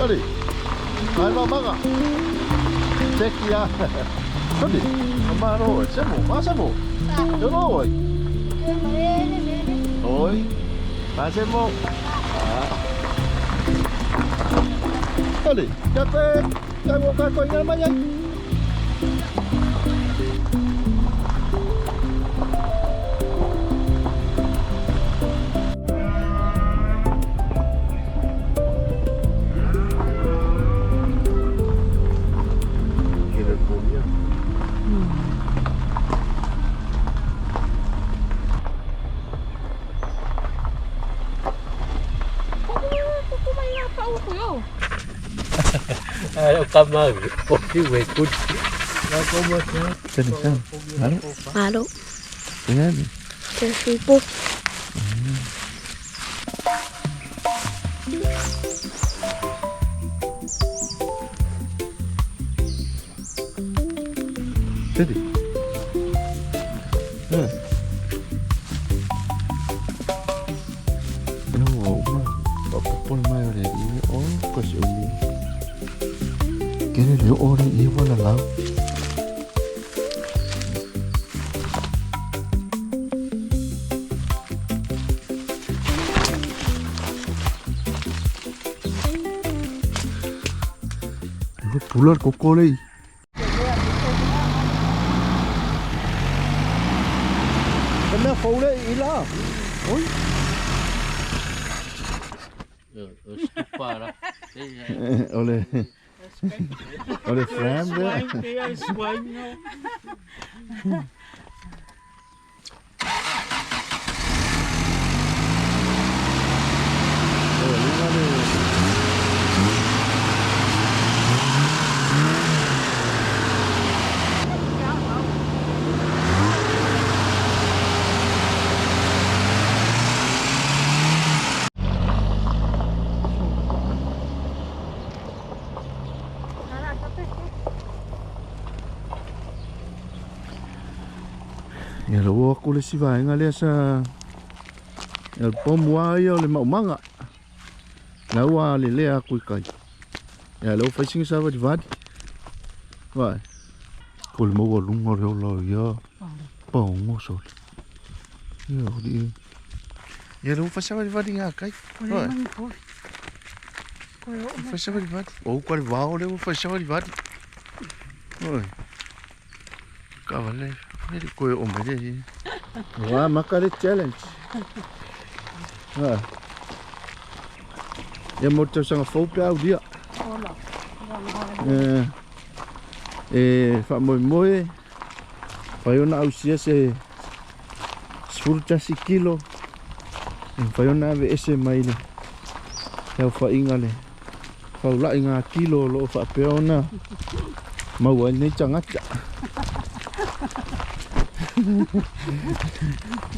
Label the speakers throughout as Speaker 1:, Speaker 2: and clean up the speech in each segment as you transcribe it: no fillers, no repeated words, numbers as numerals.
Speaker 1: Allez, allez, maga. Teki ya. Hadi. Amaro, semo, masamo. Yo oi. Oi. Masemo. Allez, café. Kamu kakak yang mana?
Speaker 2: Kamar, porque o escudo.
Speaker 1: Sini. Halo.
Speaker 3: Halo.
Speaker 1: Dengan.
Speaker 3: Tersipu.
Speaker 1: Jadi. Kini dia orang ini pun lau. Ini pulau koko lagi. Kena kau lagi ilah. Oi.
Speaker 2: Stupara.
Speaker 1: Oleh. Oleh friend deh. Ya lo aku le si vai ngale sa el pomwa yo le manga la wa le aku kai ya lo fishing sa vai vai kol mo go lungo lo yo po mo so yo di ya lo fa sa vai nga kai vai fa sa vai o qual va o le fa sa vai vai cavale Ini kue om aja sih. Wah, makan challenge. Wah. Ya mau coba sangat phobia dia. Fa moi. Fa yo na usia se 10 kilo. Fa yo na ve ese mai le. Ya fa ingale. Fa la inga kilo lo fa peona. Mau ni changacha.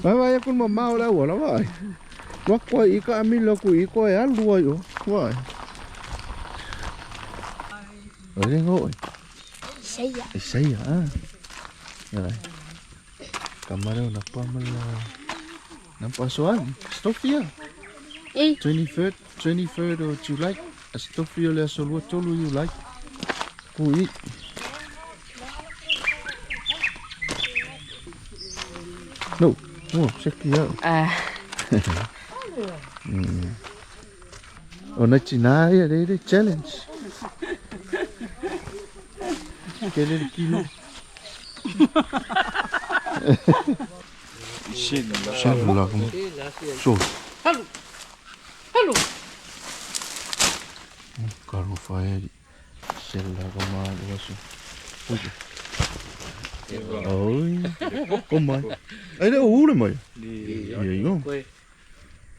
Speaker 1: Vai kun mo mau la wala vai. Wa ko ika amilo ku iko ya luo yo. Vai. Oi ngoi.
Speaker 3: Saya.
Speaker 1: Saya ah. Ya. Kamera nampak mala. Nampak soal. Stofia. 23rd of July. Stofia le solo tolu you like. Kui. No, check it out. Ona China ya de challenge. Quel kilo? Inshallah. So. Hello. Kalau fire. Inshallah kemana masuk. Ôi, con mày, ấy nó ú rồi mày, gì không?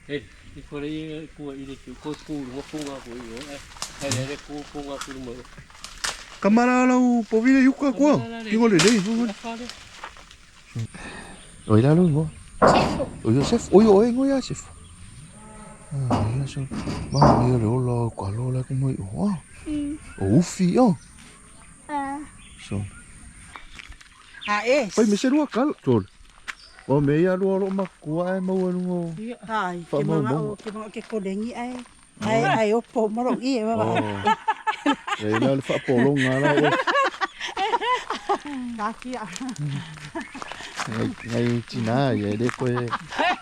Speaker 2: Ê, đi qua đây cua đi chịu cua nó cua qua của yếu, hay là cua qua của mày.
Speaker 1: Camara đâu, bỏ đi đây qua qua, đi qua đây luôn. Rồi ra luôn không? Ôi chef, ôi ngồi ra chef. Ya sao, bao nhiêu rồi quả lo là con mày, ủa phi không? Sao? Pai me serua kal tol. O me ia ro ro makua e mau no.
Speaker 4: Ai, ke manga o ke kolengi ai. Ai o po maro i e wa.
Speaker 1: E na le whapolonga la e.
Speaker 4: Ka kia.
Speaker 1: Ngai tina e le koe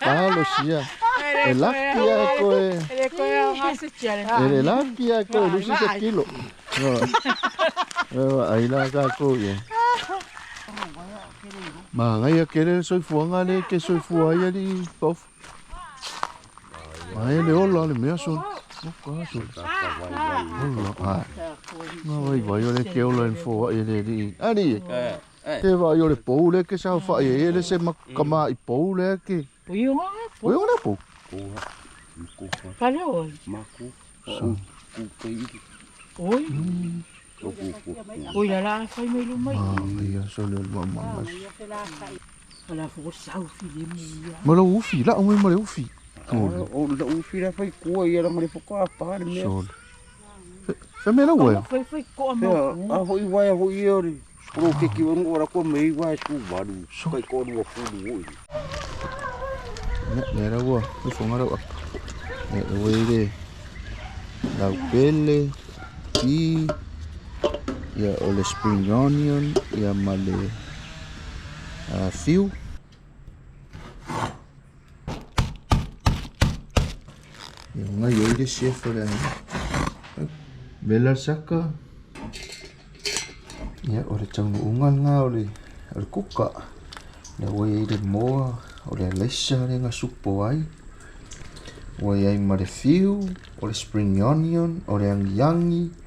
Speaker 1: palo sia. E laki a koe.
Speaker 4: E ko e ngase tiare.
Speaker 1: E laki a koe lusi sa kilo. Ai la ka koe e. Ma ngai a kere soifuanga le ke soifua ia li pof. Ai le ola le mea son. Oka son. Ola ai. Ngai vai ole ke ola en fo e le di. Ani. Te vai ole pou le ke sa fa e le se makama I pou le ke.
Speaker 4: Puionga.
Speaker 1: Puionga pou.
Speaker 4: Kale oi.
Speaker 2: Maku.
Speaker 4: Oi. Oi la fai mai lu mai.
Speaker 1: Ai a so le mama.
Speaker 4: Ala fo sau fili mi.
Speaker 1: Ma lo ufi la o mo le ufi.
Speaker 2: O da ufi la fai kua ia la mare foka pa le me.
Speaker 1: Fe me la ue.
Speaker 4: Foi ko ma.
Speaker 2: A hoi vai a hoi ori. Pro ke ki wanu ora ko mei vai ku varu. Kai ko no fu oi.
Speaker 1: Ne la ua, mi fonga la ua. Ne ue le. La pele. Ki. Ia o le spring onion, ia ma le fiu. Ia ngai oi le chef le ai. Bela saka. Ia o le tau ungal nga o le kuka. Le oi le moa o le lesa le nga supo ai. Oi ai ma le fiu, o le spring onion, o le angiangi.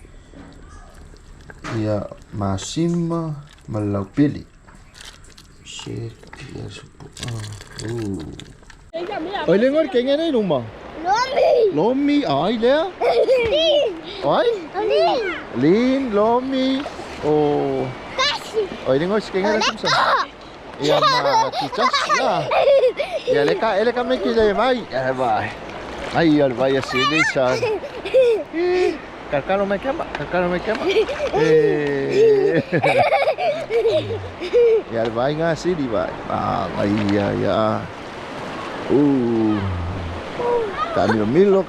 Speaker 1: Ia masima ma lau pili. Shit, ia supo. Oi le ngor kenga nei numa. Lomi ai le. Ai? Lin, lomi. Oi le ngor kenga le sumsa. Ia ma titas ya. Ia le ka me ki le vai. Vai. Ai al vai a sini sa. Kakak mai kema. Ya vai ngasih di vai. Ya. Camilo.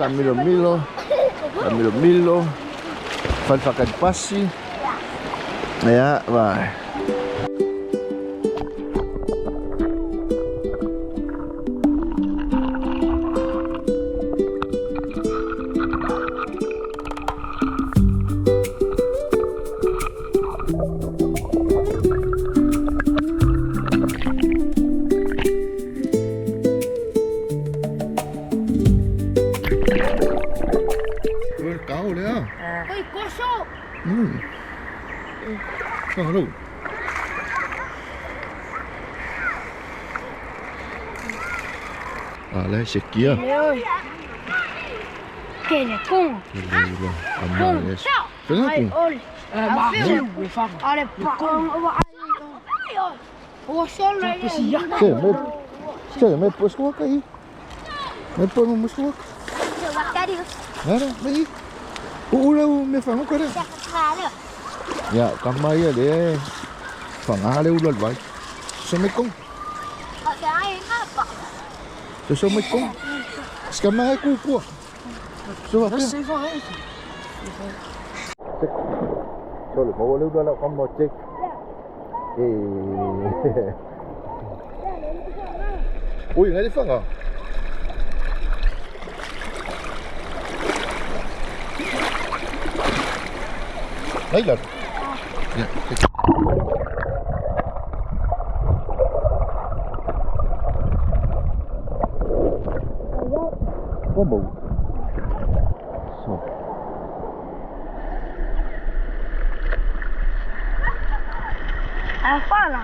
Speaker 1: Falfakan pasi. Ya, vai. Kau dia.
Speaker 3: Oi, kosong.
Speaker 1: Halo. Ala sekia.
Speaker 3: Kene kong.
Speaker 1: Amas. Kenapa?
Speaker 3: Ale pakong o solo
Speaker 1: Me pus kuak aí. Me pus mo kuak. Nada, aí. Me fango kada. Ya, kamay ya de. Fangale ulal vai. Sumikong. Sumikong. Skamay kuku. So apa? Solo mau lu dah nak kamu cek. Ui, ngai fang ah. Baiklah. Ya. Bau. So.
Speaker 3: Fala.